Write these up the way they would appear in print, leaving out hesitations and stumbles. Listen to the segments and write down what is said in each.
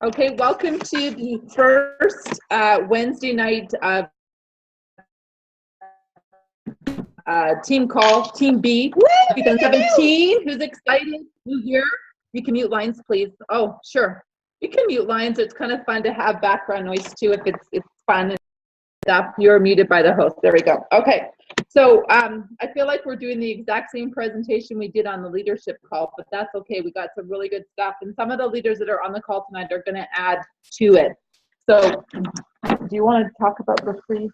Okay, welcome to the first Wednesday night team call, Team B, 2017. Who's excited? New year? You can mute lines, please. Oh, sure. You can mute lines. It's kind of fun to have background noise too if it's fun and stuff. You're muted by the host. There we go. Okay. So I feel like we're doing the exact same presentation we did on the leadership call, but that's okay. We got some really good stuff, and some of the leaders that are on the call tonight are going to add to it. So, do you want to talk about the three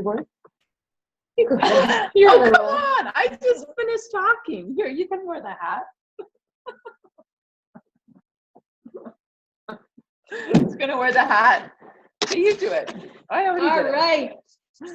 words? Oh, come on! I just finished talking. Here, you can wear the hat. Who's going to wear the hat? You do it. I already did it. All right.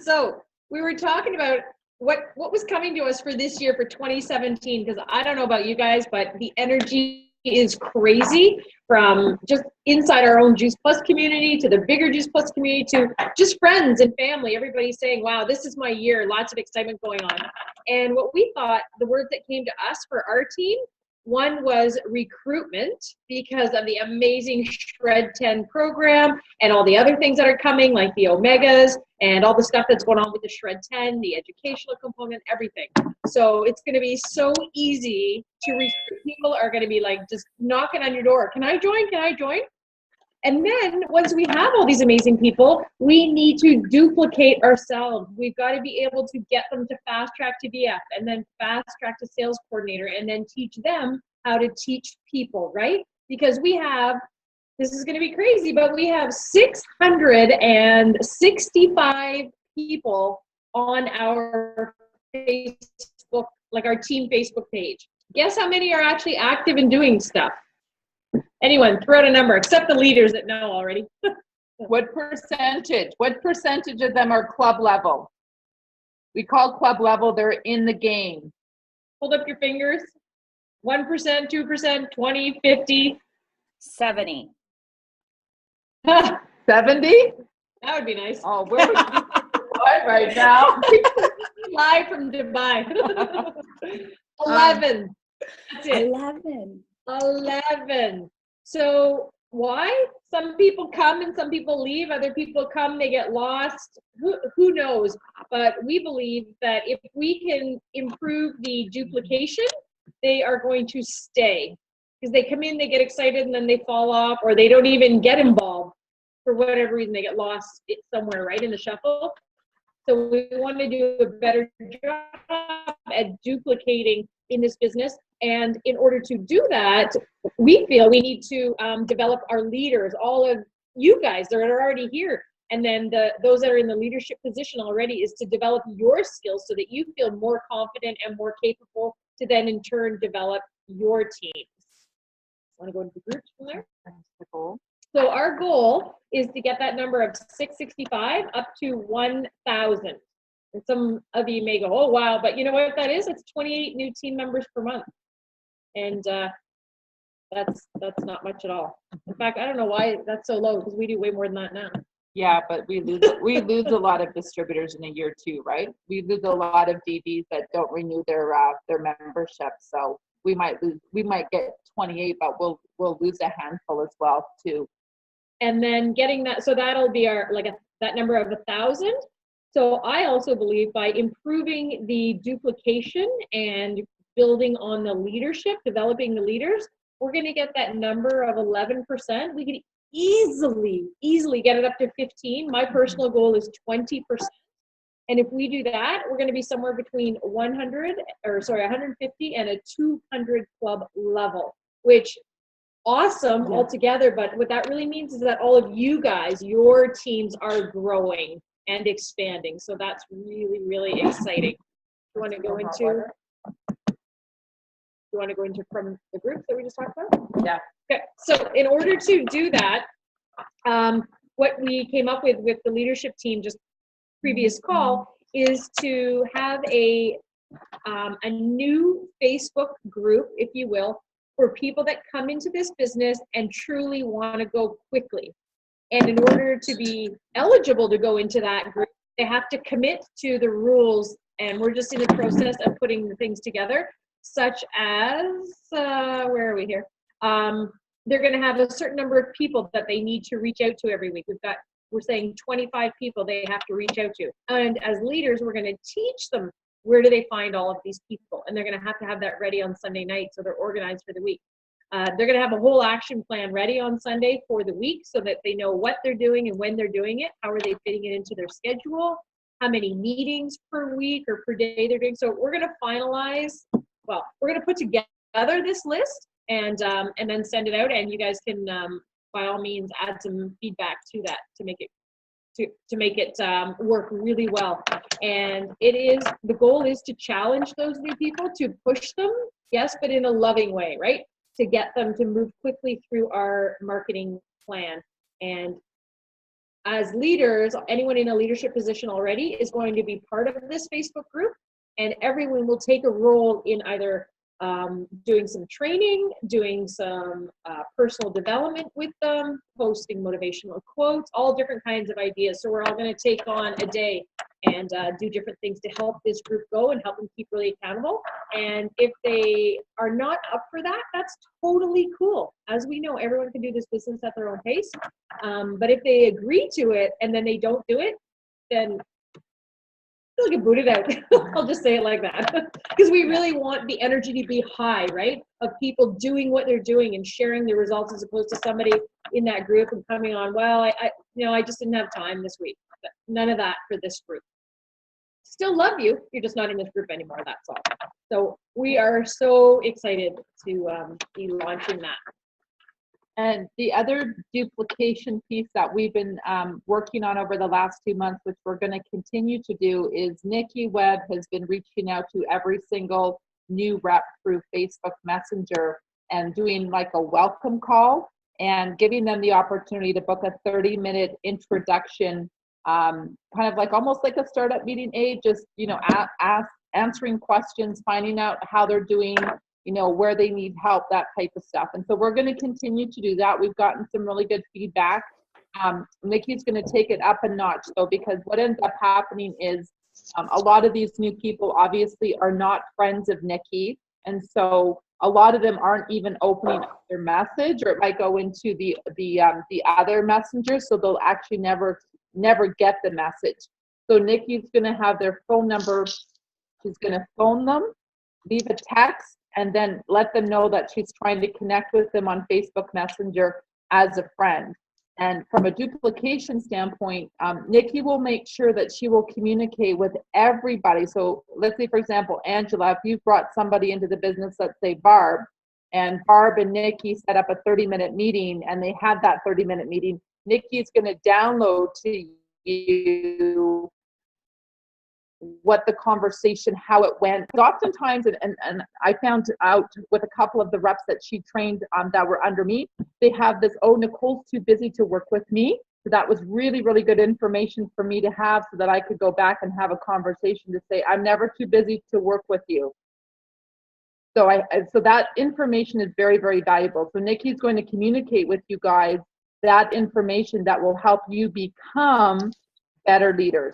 So we were talking about what was coming to us for this year for 2017, because I don't know about you guys, but the energy is crazy from just inside our own Juice Plus community to the bigger Juice Plus community to just friends and family. Everybody's saying, wow, this is my year. Lots of excitement going on. And what we thought, the words that came to us for our team, one was recruitment, because of the amazing Shred 10 program and all the other things that are coming, like the Omegas and all the stuff that's going on with the Shred 10, the educational component, everything. So it's going to be so easy to recruit. People are going to be like just knocking on your door. Can I join? Can I join? And then once we have all these amazing people, we need to duplicate ourselves. We've got to be able to get them to fast track to VF and then fast track to sales coordinator and then teach them how to teach people, right? Because we have, this is going to be crazy, but we have 665 people on our Facebook, like our team Facebook page. Guess how many are actually active and doing stuff? Anyone, throw out a number, except the leaders that know already. What percentage? What percentage of them are club level? We call club level, they're in the game. Hold up your fingers. 1%, 2%, 20, 50. 70. 70? That would be nice. Oh, where would you be right now? Live from Dubai. 11. That's it. 11. 11. So why? Some people come and some people leave. Other people come, they get lost. Who knows? But we believe that if we can improve the duplication, they are going to stay. Because they come in, they get excited, and then they fall off, or they don't even get involved for whatever reason. They get lost somewhere, right, in the shuffle. So we want to do a better job at duplicating in this business. And in order to do that, we feel we need to develop our leaders, all of you guys that are already here. And then those that are in the leadership position already, is to develop your skills so that you feel more confident and more capable to then in turn develop your teams. Want to go into the groups from there? That's the goal. So our goal is to get that number of 665 up to 1,000. And some of you may go, oh, wow, but you know what that is? It's 28 new team members per month. And that's not much at all. In fact, I don't know why that's so low, because we do way more than that now. Yeah, but we lose a lot of distributors in a year too, right? We lose a lot of DVs that don't renew their membership. So we might get 28, but we'll lose a handful as well too. And then getting that, so that'll be our that number of 1,000. So I also believe by improving the duplication and building on the leadership, developing the leaders, we're going to get that number of 11%. We can easily get it up to 15. My personal goal is 20%. And if we do that, we're going to be somewhere between 150 and a 200 club level, which awesome altogether. But what that really means is that all of you guys, your teams are growing and expanding. So that's really, really exciting. You want to go into? You want to go into from the groups that we just talked about? Yeah. Okay. So in order to do that, what we came up with the leadership team just previous call is to have a new Facebook group, if you will, for people that come into this business and truly want to go quickly. And in order to be eligible to go into that group, they have to commit to the rules. And we're just in the process of putting the things together, such as, where are we here? they're going to have a certain number of people that they need to reach out to every week. We're saying 25 people they have to reach out to. And as leaders, we're going to teach them where do they find all of these people. And they're going to have that ready on Sunday night so they're organized for the week. They're going to have a whole action plan ready on Sunday for the week so that they know what they're doing and when they're doing it. How are they fitting it into their schedule? How many meetings per week or per day they're doing. So we're going to finalize, we're going to put together this list and then send it out. And you guys can, by all means, add some feedback to that to make it work really well. And the goal is to challenge those new people, to push them, yes, but in a loving way, right? To get them to move quickly through our marketing plan. And as leaders, anyone in a leadership position already is going to be part of this Facebook group, and everyone will take a role in either doing some training, doing some personal development with them, posting motivational quotes, all different kinds of ideas. So we're all going to take on a day and do different things to help this group go and help them keep really accountable. And if they are not up for that, that's totally cool. As we know, everyone can do this business at their own pace. But if they agree to it and then they don't do it, then they'll get booted out. I'll just say it like that. Because we really want the energy to be high, right? Of people doing what they're doing and sharing their results, as opposed to somebody in that group and coming on, well, I just didn't have time this week. None of that for this group. Still love you. You're just not in this group anymore. That's all. So we are so excited to be launching that. And the other duplication piece that we've been working on over the last 2 months, which we're going to continue to do, is Nikki Webb has been reaching out to every single new rep through Facebook Messenger and doing like a welcome call and giving them the opportunity to book a 30-minute introduction, kind of like almost like a startup meeting aid, just, answering questions, finding out how they're doing, where they need help, that type of stuff. And so we're going to continue to do that. We've gotten some really good feedback. Nikki's going to take it up a notch though, because what ends up happening is a lot of these new people obviously are not friends of Nikki. And so a lot of them aren't even opening up their message, or it might go into the other messenger. So they'll actually never get the message. So Nikki's going to have their phone number. She's going to phone them, leave a text, and then let them know that she's trying to connect with them on Facebook Messenger as a friend. And from a duplication standpoint, Nikki will make sure that she will communicate with everybody. So let's say, for example, Angela, if you've brought somebody into the business, let's say Barb, and Barb and Nikki set up a 30-minute meeting, and they had that 30-minute meeting, Nikki's going to download to you what the conversation, how it went. Oftentimes, and I found out with a couple of the reps that she trained that were under me, they have this, oh, Nicole's too busy to work with me. So that was really, really good information for me to have so that I could go back and have a conversation to say, I'm never too busy to work with you. So so that information is very, very valuable. So Nikki's going to communicate with you guys that information that will help you become better leaders.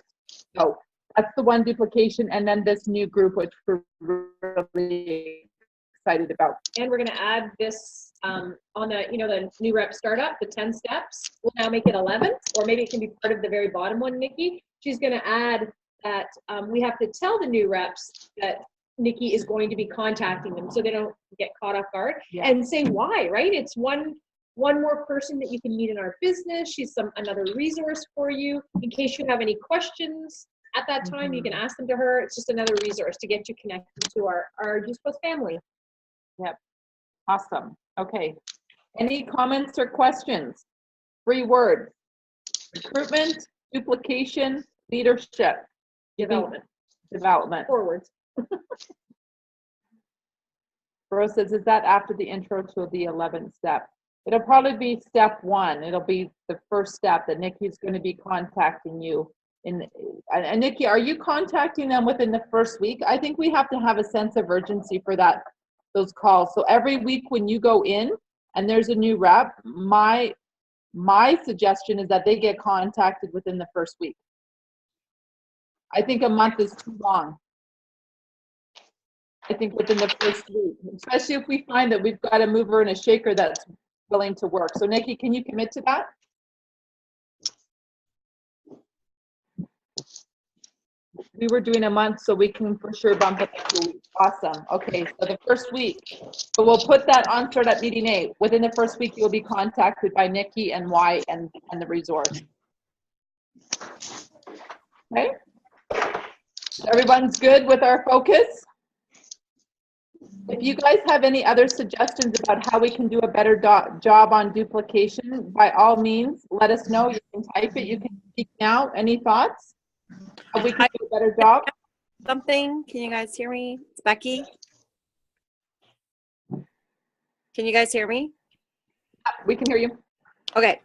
So that's the one duplication, and then this new group, which we're really excited about. And we're going to add this on the new rep startup, the 10 steps. We'll now make it 11, or maybe it can be part of the very bottom one, Nikki. She's going to add that we have to tell the new reps that Nikki is going to be contacting them so they don't get caught off guard, and say why, right? It's one more person that you can meet in our business. She's another resource for you in case you have any questions. At that time, you can ask them to her. It's just another resource to get you connected to our Juice Plus family. Yep. Awesome. Okay. Any comments or questions? 3 words: recruitment, duplication, leadership. Development. 4 words. Rose says, is that after the intro to the 11th step? It'll probably be step 1. It'll be the first step that Nikki's going to be contacting you. And Nikki, are you contacting them within the first week? I think we have to have a sense of urgency for those calls. So every week when you go in and there's a new rep, my suggestion is that they get contacted within the first week. I think a month is too long. I think within the first week, especially if we find that we've got a mover and a shaker that's willing to work. So Nikki, can you commit to that? We were doing a month, so we can for sure bump it up to a week. Awesome. Okay, so the first week. So we'll put that on Startup Meeting A. Within the first week, you'll be contacted by Nikki and Y and the resource. Okay? Everyone's good with our focus? If you guys have any other suggestions about how we can do a better job on duplication, by all means, let us know. You can type it. You can speak now. Any thoughts? How we can do a better job? Something. Can you guys hear me? It's Becky. Can you guys hear me? We can hear you. Okay.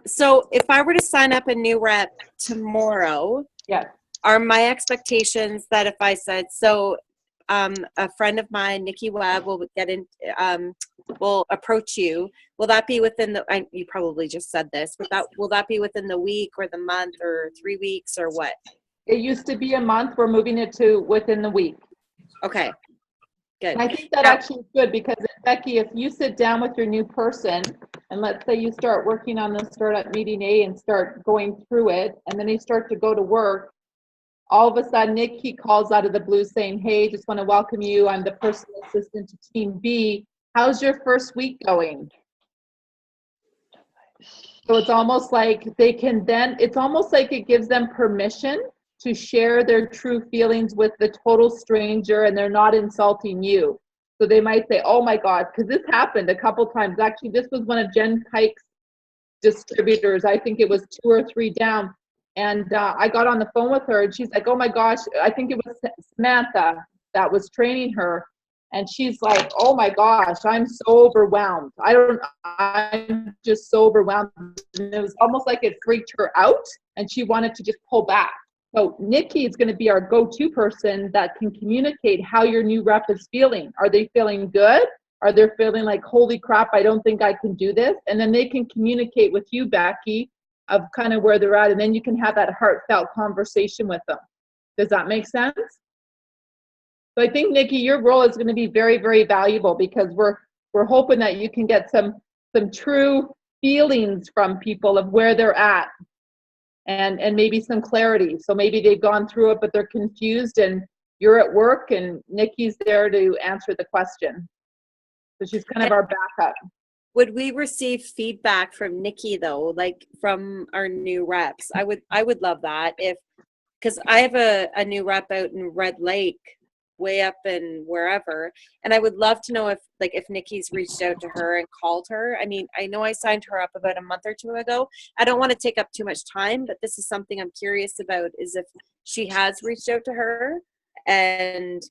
So if I were to sign up a new rep tomorrow, Yes. are my expectations that if I said, so a friend of mine, Nikki Webb, will get in, will approach you. Will that be within the, you probably just said this, but will that be within the week or the month or 3 weeks or what? It used to be a month. We're moving it to within the week. Okay, good. And I think that actually is good because, Becky, if you sit down with your new person and let's say you start working on the Startup Meeting A and start going through it, and then you start to go to work, all of a sudden Nikki calls out of the blue saying, hey, just want to welcome you. I'm the personal assistant to Team B. How's your first week going? So it's almost like they can then, it's almost like it gives them permission to share their true feelings with the total stranger and they're not insulting you. So they might say, oh my God, because this happened a couple times. Actually, this was one of Jen Pike's distributors. I think it was 2 or 3 down. And I got on the phone with her and she's like, oh my gosh, I think it was Samantha that was training her. And she's like, oh my gosh, I'm so overwhelmed. I'm just so overwhelmed. And it was almost like it freaked her out and she wanted to just pull back. So Nikki is going to be our go-to person that can communicate how your new rep is feeling. Are they feeling good? Are they feeling like, holy crap, I don't think I can do this? And then they can communicate with you, Becky, of kind of where they're at. And then you can have that heartfelt conversation with them. Does that make sense? So I think, Nikki, your role is going to be very, very valuable because we're hoping that you can get some true feelings from people of where they're at and maybe some clarity. So maybe they've gone through it, but they're confused and you're at work and Nikki's there to answer the question. So she's kind of our backup. Would we receive feedback from Nikki though, like from our new reps? I would love that because I have a new rep out in Red Lake, way up in wherever, and I would love to know if Nikki's reached out to her and called her. I mean, I know I signed her up about a month or 2 ago. I don't want to take up too much time, but this is something I'm curious about, is if she has reached out to her. And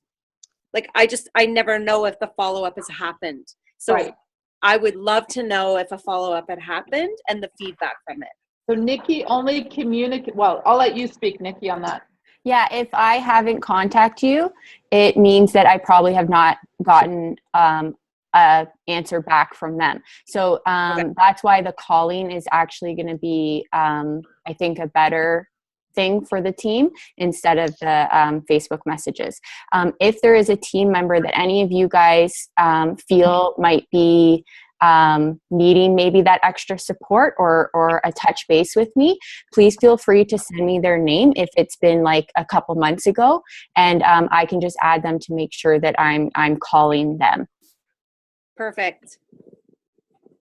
I never know if the follow-up has happened. So right. I would love to know if a follow-up had happened and the feedback from it. So Nikki only communicate, well, I'll let you speak, Nikki, on that. Yeah, if I haven't contacted you, it means that I probably have not gotten a answer back from them. So Okay. That's why the calling is actually going to be, I think, a better thing for the team instead of the Facebook messages. If there is a team member that any of you guys feel might be needing maybe that extra support or a touch base with me, please feel free to send me their name if it's been like a couple months ago, and I can just add them to make sure that I'm calling them. Perfect.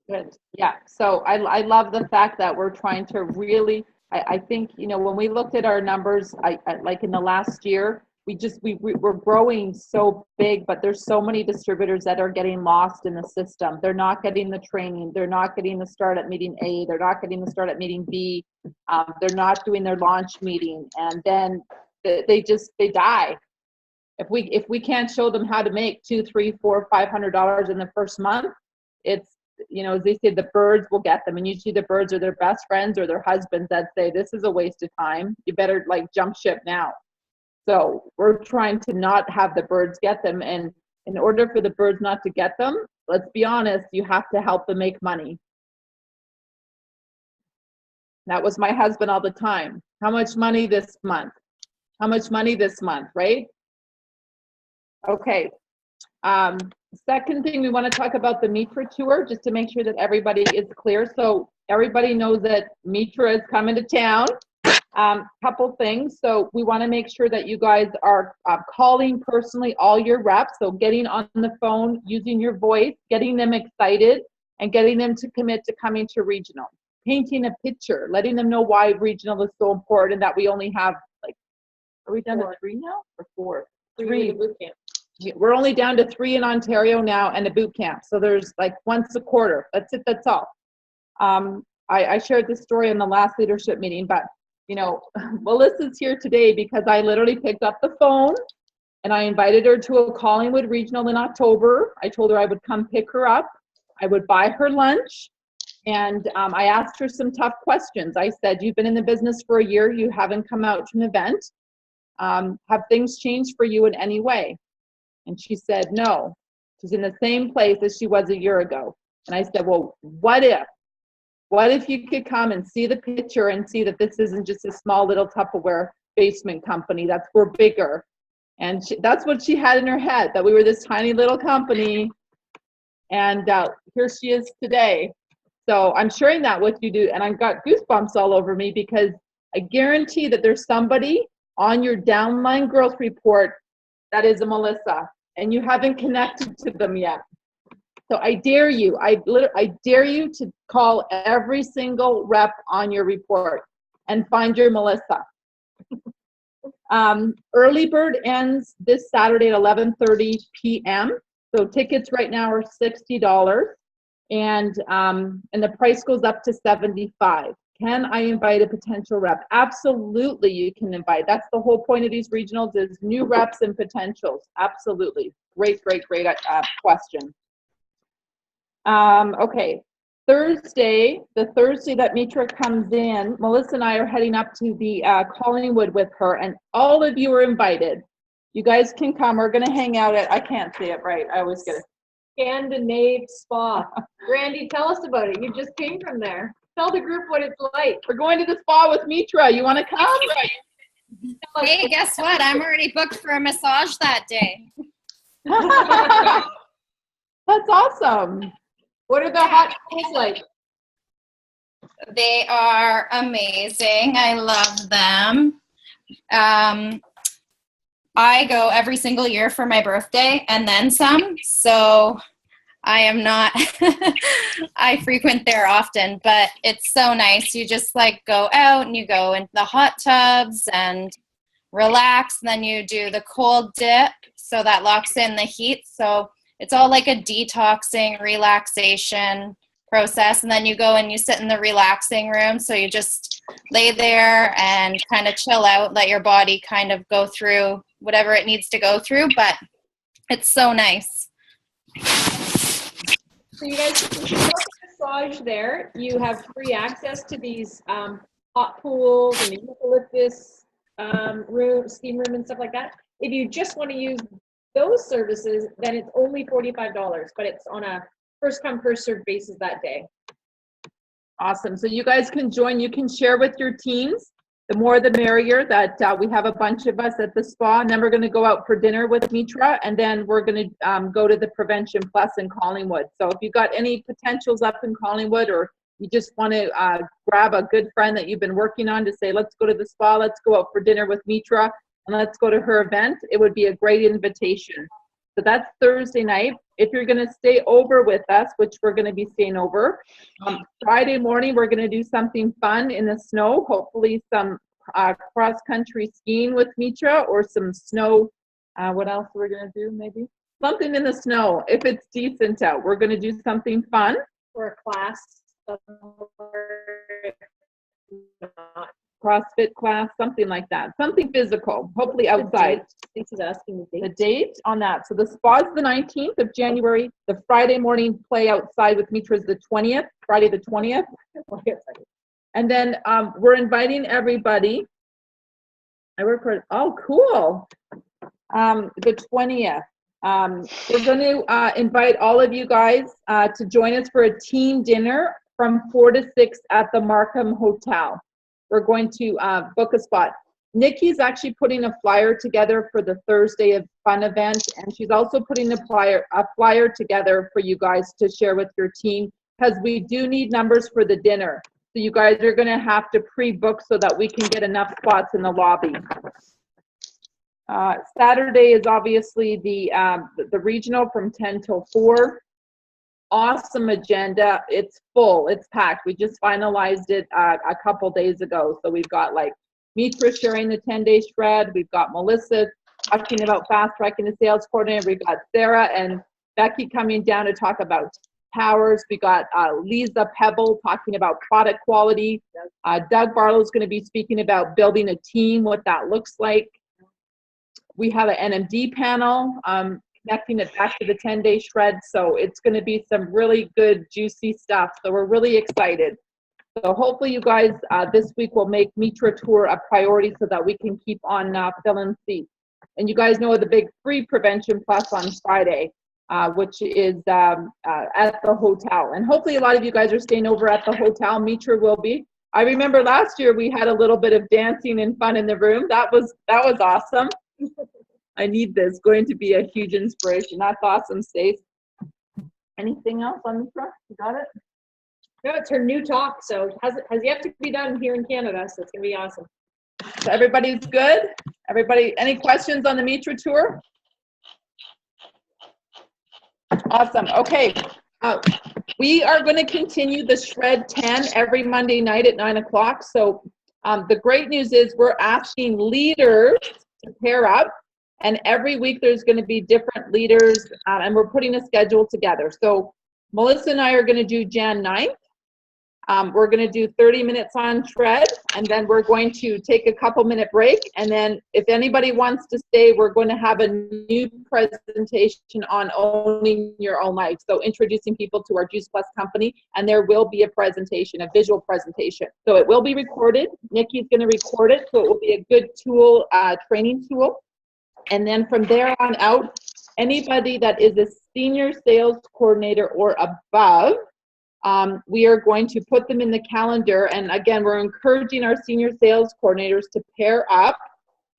Good. Yeah. So I love the fact that we're trying to really, I think, when we looked at our numbers, I like in the last year, we're growing so big, but there's so many distributors that are getting lost in the system. They're not getting the training. They're not getting the Startup Meeting A. They're not getting the Startup Meeting B. They're not doing their launch meeting. And then they die. If we can't show them how to make $200, $300, $400, $500 in the first month, it's, as they say, the birds will get them. And usually the birds are their best friends or their husbands that say, this is a waste of time. You better jump ship now. So we're trying to not have the birds get them. And in order for the birds not to get them, let's be honest, you have to help them make money. That was my husband all the time. How much money this month? How much money this month, right? Okay. Second thing, we want to talk about the Mitra tour, just to make sure that everybody is clear. So everybody knows that Mitra is coming to town. Couple things. So we want to make sure that you guys are calling personally all your reps. So getting on the phone, using your voice, getting them excited, and getting them to commit to coming to regional. Painting a picture, letting them know why regional is so important, and that we only have, like, are we down to 3 now or 4? 3. Boot camp. We're only down to 3 in Ontario now, and a boot camp. So there's like once a quarter. That's it. That's all. I shared this story in the last leadership meeting, but you know, Melissa's here today because I literally picked up the phone and I invited her to a Collingwood Regional in October. I told her I would come pick her up. I would buy her lunch. And I asked her some tough questions. I said, you've been in the business for a year. You haven't come out to an event. Have things changed for you in any way? And she said, no. She's in the same place as she was a year ago. And I said, well, what if? What if you could come and see the picture and see that this isn't just a small little Tupperware basement company, that's we're bigger. And that's what she had in her head, that we were this tiny little company. And here she is today. So I'm sharing that with you, and I've got goosebumps all over me because I guarantee that there's somebody on your downline growth report that is a Melissa, and you haven't connected to them yet. So I dare you, I dare you to call every single rep on your report and find your Melissa. Early bird ends this Saturday at 11:30 p.m. So tickets right now are $60, and the price goes up to $75. Can I invite a potential rep? Absolutely, you can invite. That's the whole point of these regionals, is new reps and potentials. Absolutely. Great question. Okay, Thursday, the Thursday that Mitra comes in, Melissa and I are heading up to the Collingwood with her, and all of you are invited. You guys can come. We're going to hang out at, I can't say it right. I always get it. Scandinave Spa. Randy, tell us about it. You just came from there. Tell the group what it's like. We're going to the spa with Mitra. You want to come? Hey, guess what? I'm already booked for a massage that day. That's awesome. What are the hot pools like? They are amazing. I love them. I go every single year for my birthday and then some. So I am not, I frequent there often, but it's so nice. You just like go out and you go into the hot tubs and relax. Then you do the cold dip. So that locks in the heat. So it's all like a detoxing, relaxation process. And then you go and you sit in the relaxing room. So you just lay there and kind of chill out, let your body kind of go through whatever it needs to go through. But it's so nice. So you guys can book a massage there. You have free access to these hot pools and the eucalyptus room, steam room and stuff like that. If you just want to use those services, then it's only $45, but it's on a first come, first served basis that day. Awesome. So you guys can join. You can share with your teams. The more the merrier, that we have a bunch of us at the spa, and then we're going to go out for dinner with Mitra, and then we're going to go to the Prevention Plus in Collingwood. So if you've got any potentials up in Collingwood, or you just want to grab a good friend that you've been working on to say, let's go to the spa, let's go out for dinner with Mitra, and let's go to her event, it would be a great invitation. So that's Thursday night. If you're going to stay over with us, which we're going to be staying over, Friday morning, we're going to do something fun in the snow, hopefully some cross-country skiing with Mitra, or some snow. What else are we going to do, maybe? Something in the snow. If it's decent out, we're going to do something fun. For a class. CrossFit class, something like that. Something physical, hopefully outside. Stacey's asking the The date. date on that. So the spa's the 19th of January. The Friday morning play outside with Mitra is the 20th, Friday the 20th. And then we're inviting everybody. I work for, oh, cool. The 20th. We're going to invite all of you guys to join us for a team dinner from 4 to 6 at the Markham Hotel. We're going to book a spot. Nikki's actually putting a flyer together for the Thursday of Fun event, and she's also putting a flyer together for you guys to share with your team, because we do need numbers for the dinner. So you guys are going to have to pre-book so that we can get enough spots in the lobby. Saturday is obviously the regional from 10 till 4. Awesome agenda. It's full. It's packed. We just finalized it a couple days ago. So we've got like Mitra sharing the 10-day shred. We've got Melissa talking about fast tracking the sales coordinator. We've got Sarah and Becky coming down to talk about towers. We got Lisa Pebble talking about product quality. Doug Barlow is going to be speaking about building a team, what that looks like. We have an NMD panel connecting it back to the 10-day shred. So it's going to be some really good, juicy stuff. So we're really excited. So hopefully you guys this week will make Mitra Tour a priority so that we can keep on filling seats. And you guys know the big free Prevention Plus on Friday, which is at the hotel. And hopefully a lot of you guys are staying over at the hotel. Mitra will be. I remember last year we had a little bit of dancing and fun in the room. That was awesome. I need this. Going to be a huge inspiration. That's awesome, Stace. Anything else on Mitra? You got it? No, it's her new talk, so it has yet to be done here in Canada, so it's gonna be awesome. So everybody's good? Everybody, any questions on the Mitra Tour? Awesome. Okay. We are going to continue the Shred 10 every Monday night at 9 o'clock. So the great news is we're asking leaders to pair up, and every week there's going to be different leaders, and we're putting a schedule together. So Melissa and I are going to do Jan 9th. We're going to do 30 minutes on Shred, and then we're going to take a couple-minute break. And then if anybody wants to stay, we're going to have a new presentation on owning your own life. So introducing people to our Juice Plus company, and there will be a presentation, a visual presentation. So it will be recorded. Nikki's going to record it, so it will be a good tool, training tool. And then from there on out, anybody that is a senior sales coordinator or above, we are going to put them in the calendar. And again, we're encouraging our senior sales coordinators to pair up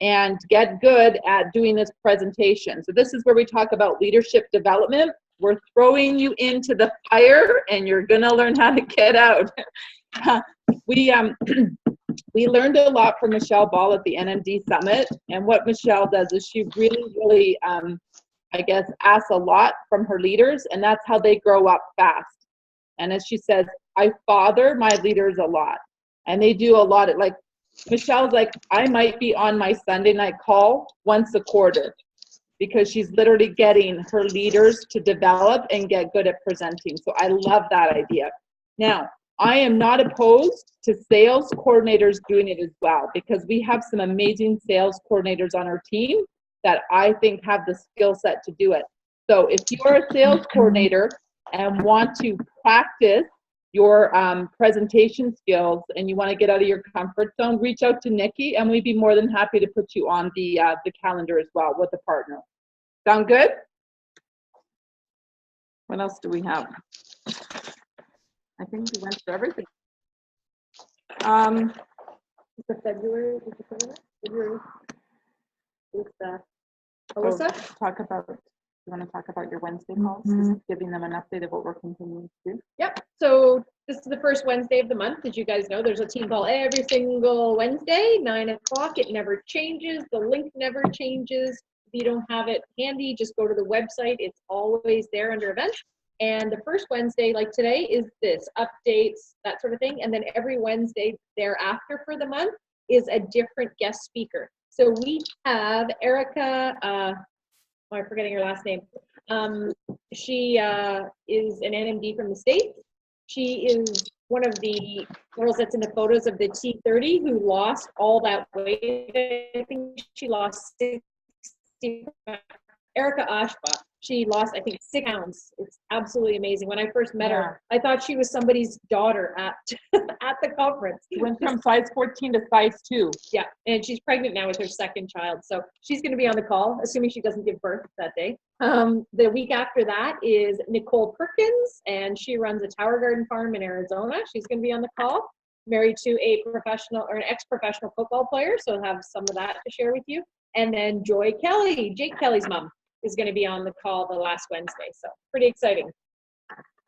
and get good at doing this presentation. So this is where we talk about leadership development. We're throwing you into the fire, and you're gonna learn how to get out. We learned a lot from Michelle Ball at the NMD Summit, and what Michelle does is she really, I guess, asks a lot from her leaders, and that's how they grow up fast. And as she says, I father my leaders a lot, and they do a lot of, like, Michelle's like, I might be on my Sunday night call once a quarter, because she's literally getting her leaders to develop and get good at presenting. So I love that idea. Now, I am not opposed to sales coordinators doing it as well, because we have some amazing sales coordinators on our team that I think have the skill set to do it. So if you are a sales coordinator and want to practice your presentation skills and you want to get out of your comfort zone, reach out to Nikki, and we'd be more than happy to put you on the calendar as well with a partner. Sound good? What else do we have? I think we went through everything. The February, Alyssa? You want to talk about your Wednesday calls? Just giving them an update of what we're continuing to do. Yep. So this is the first Wednesday of the month. Did you guys know there's a team call every single Wednesday, 9 o'clock. It never changes. The link never changes. If you don't have it handy, just go to the website. It's always there under events. And the first Wednesday, like today, is this, updates, that sort of thing. And then every Wednesday thereafter for the month is a different guest speaker. So we have Erica, I'm forgetting her last name. She is an NMD from the States. She is one of the girls that's in the photos of the T30 who lost all that weight. I think she lost 60. Erica Ashba. She lost, I think, 6 pounds. It's absolutely amazing. When I first met her, I thought she was somebody's daughter at at the conference. She went from size 14 to size 2. Yeah, and she's pregnant now with her second child. So she's going to be on the call, assuming she doesn't give birth that day. The week after that is Nicole Perkins, and she runs a Tower Garden farm in Arizona. She's going to be on the call. married to a professional or an ex-professional football player, so I'll have some of that to share with you. And then Joy Kelly, Jake Kelly's mom, is going to be on the call the last Wednesday. So pretty exciting.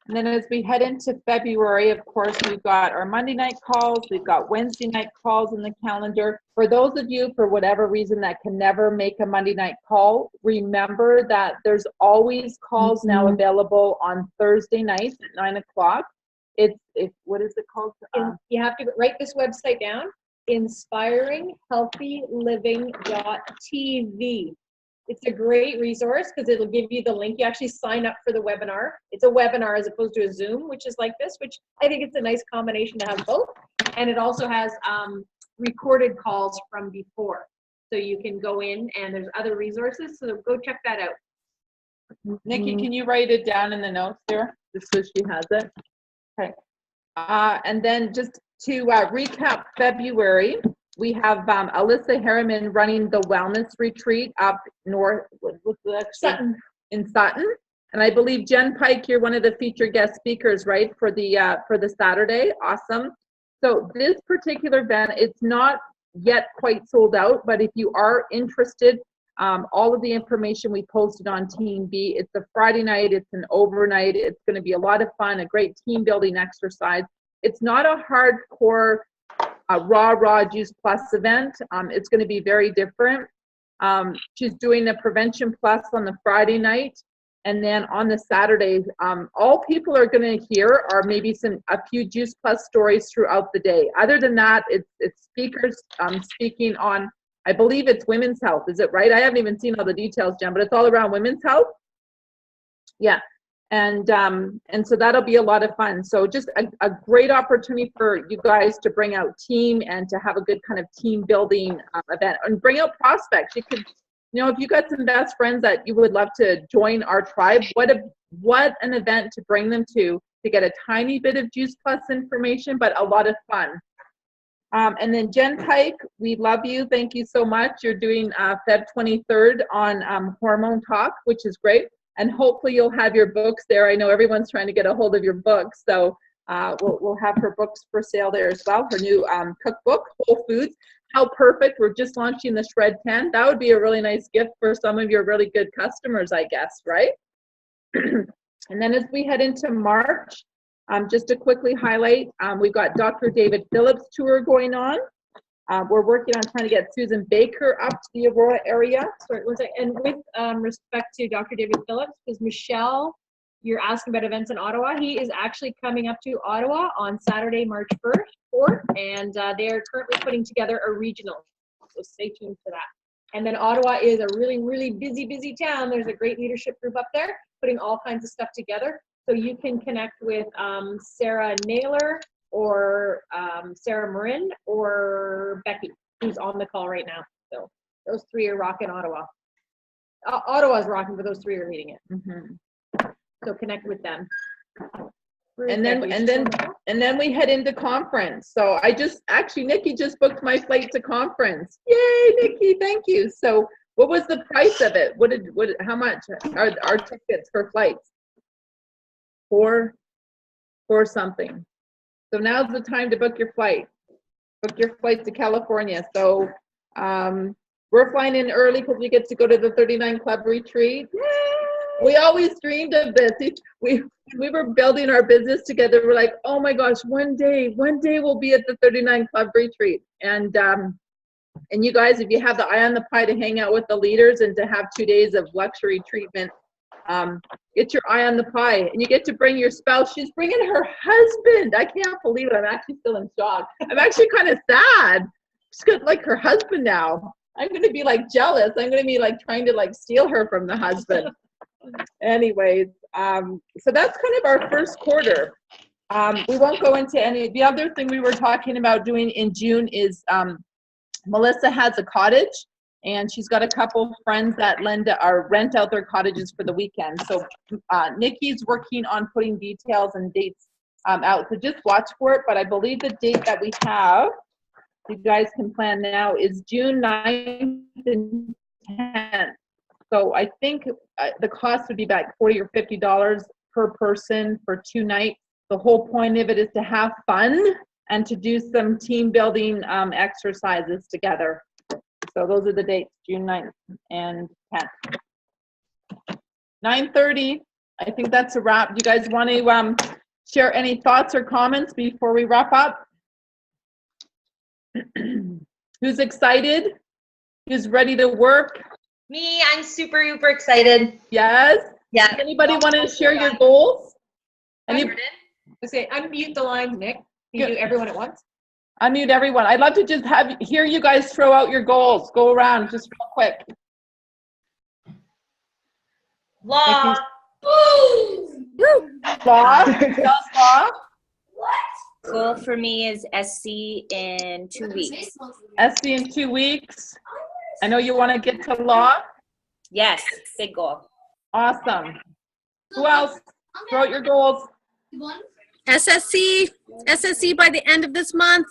And then as we head into February, of course, we've got our Monday night calls, we've got Wednesday night calls in the calendar. For those of you, for whatever reason, that can never make a Monday night call, remember that there's always calls now available on Thursday nights at 9 o'clock. What is it called? And you have to write this website down, inspiringhealthyliving.tv. It's a great resource because it'll give you the link. You actually sign up for the webinar. It's a webinar as opposed to a Zoom, which is like this, which I think it's a nice combination to have both. And it also has recorded calls from before. So you can go in and there's other resources. So go check that out. Nikki, can you write it down in the notes there, just so she has it? Okay. And then just to recap February, we have Alyssa Harriman running the wellness retreat up north, Sutton. in Sutton. And I believe Jen Pike, you're one of the featured guest speakers, right, for the Saturday. Awesome. So this particular event, it's not yet quite sold out, but if you are interested, all of the information we posted on Team B. It's a Friday night, it's an overnight, it's going to be a lot of fun, a great team building exercise. It's not a hardcore raw Juice Plus event. It's going to be very different. She's doing the Prevention Plus on the Friday night, and then on the Saturday, all people are going to hear are maybe a few Juice Plus stories throughout the day. Other than that, it's speakers speaking on, I believe it's women's health. Is it right? I haven't even seen all the details, Jen, but it's all around women's health. Yeah. And so that'll be a lot of fun. So just a great opportunity for you guys to bring out team and to have a good kind of team building event and bring out prospects. You could, if you got some best friends that you would love to join our tribe, what an event to bring them to get a tiny bit of Juice Plus information, but a lot of fun. And then Jen Pike, we love you. Thank you so much. You're doing Feb 23rd on Hormone Talk, which is great. And hopefully you'll have your books there. I know everyone's trying to get a hold of your books. So we'll have her books for sale there as well. Her new cookbook, Whole Foods. How perfect. We're just launching the Shred 10. That would be a really nice gift for some of your really good customers, I guess, right? And then as we head into March, just to quickly highlight, we've got Dr. David Phillips tour going on. We're working on trying to get Susan Baker up to the Aurora area. Sorry, one second. And with respect to Dr. David Phillips, because Michelle, you're asking about events in Ottawa. He is actually coming up to Ottawa on Saturday, March 4th, and they are currently putting together a regional. So stay tuned for that. And then Ottawa is a really, really busy town. There's a great leadership group up there putting all kinds of stuff together. So you can connect with Sarah Naylor or Sarah Marin or Becky, who's on the call right now. So those three are rocking Ottawa. Ottawa's rocking, but those three are leading it. Mm-hmm. So connect with them. And then we head into conference. So Nikki just booked my flight to conference. Yay, Nikki, thank you. So what was the price of it? How much are our tickets for flights? For something. So now's the time to book your flight. Book your flight to California. So we're flying in early because we get to go to the 39 Club retreat. Yay! We always dreamed of this. We were building our business together. We're like, oh my gosh, one day we'll be at the 39 Club retreat. And you guys, if you have the eye on the pie to hang out with the leaders and to have 2 days of luxury treatment, get your eye on the pie, and you get to bring your spouse. She's bringing her husband. I can't believe it. I'm actually still in shock. I'm actually kind of sad. She's got like her husband now. I'm going to be like jealous. I'm going to be like trying to like steal her from the husband. Anyways, so that's kind of our first quarter. We won't go into any. The other thing we were talking about doing in June is Melissa has a cottage. And she's got a couple friends that rent out their cottages for the weekend. So Nikki's working on putting details and dates out. So just watch for it. But I believe the date that we have, you guys can plan now, is June 9th and 10th. So I think the cost would be about $40 or $50 per person for 2 nights. The whole point of it is to have fun and to do some team building exercises together. So those are the dates, June 9th and 10th. 9:30, I think that's a wrap. You guys want to share any thoughts or comments before we wrap up? Who's excited? Who's ready to work? Me, I'm super uber excited. Yes? Yeah. Anybody want to share your goals? Any, Say, unmute the lines, Nick. You do everyone at once? unmute everyone. I'd love to just hear you guys throw out your goals. Go around just real quick. Law. Law? Just Law? Goal for me is SC in 2 weeks. SC in 2 weeks. I know you want to get to law. Yes, big goal. Awesome. Who else? Throw out your goals. SSC by the end of this month.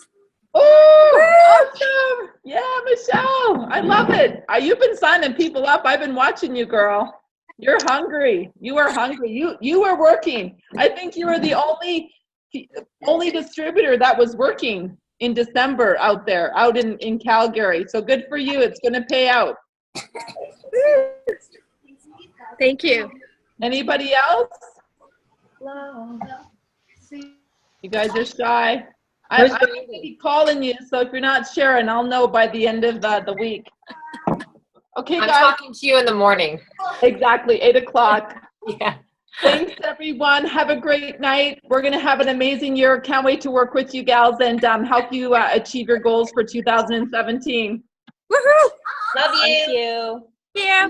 Oh, awesome. Yeah, Michelle. I love it. You've been signing people up. I've been watching you, girl. You're hungry. You are hungry. You are working. I think you are the only distributor that was working in December out there, out in Calgary. So good for you. It's going to pay out. Thank you. Anybody else? You guys are shy. I'm going to be calling you, so if you're not sharing, I'll know by the end of the week. Okay, I'm guys. talking to you in the morning. Exactly, 8 o'clock. Yeah. Thanks, everyone. Have a great night. We're going to have an amazing year. Can't wait to work with you gals and help you achieve your goals for 2017. Woohoo! Love you. Thank you. Yeah.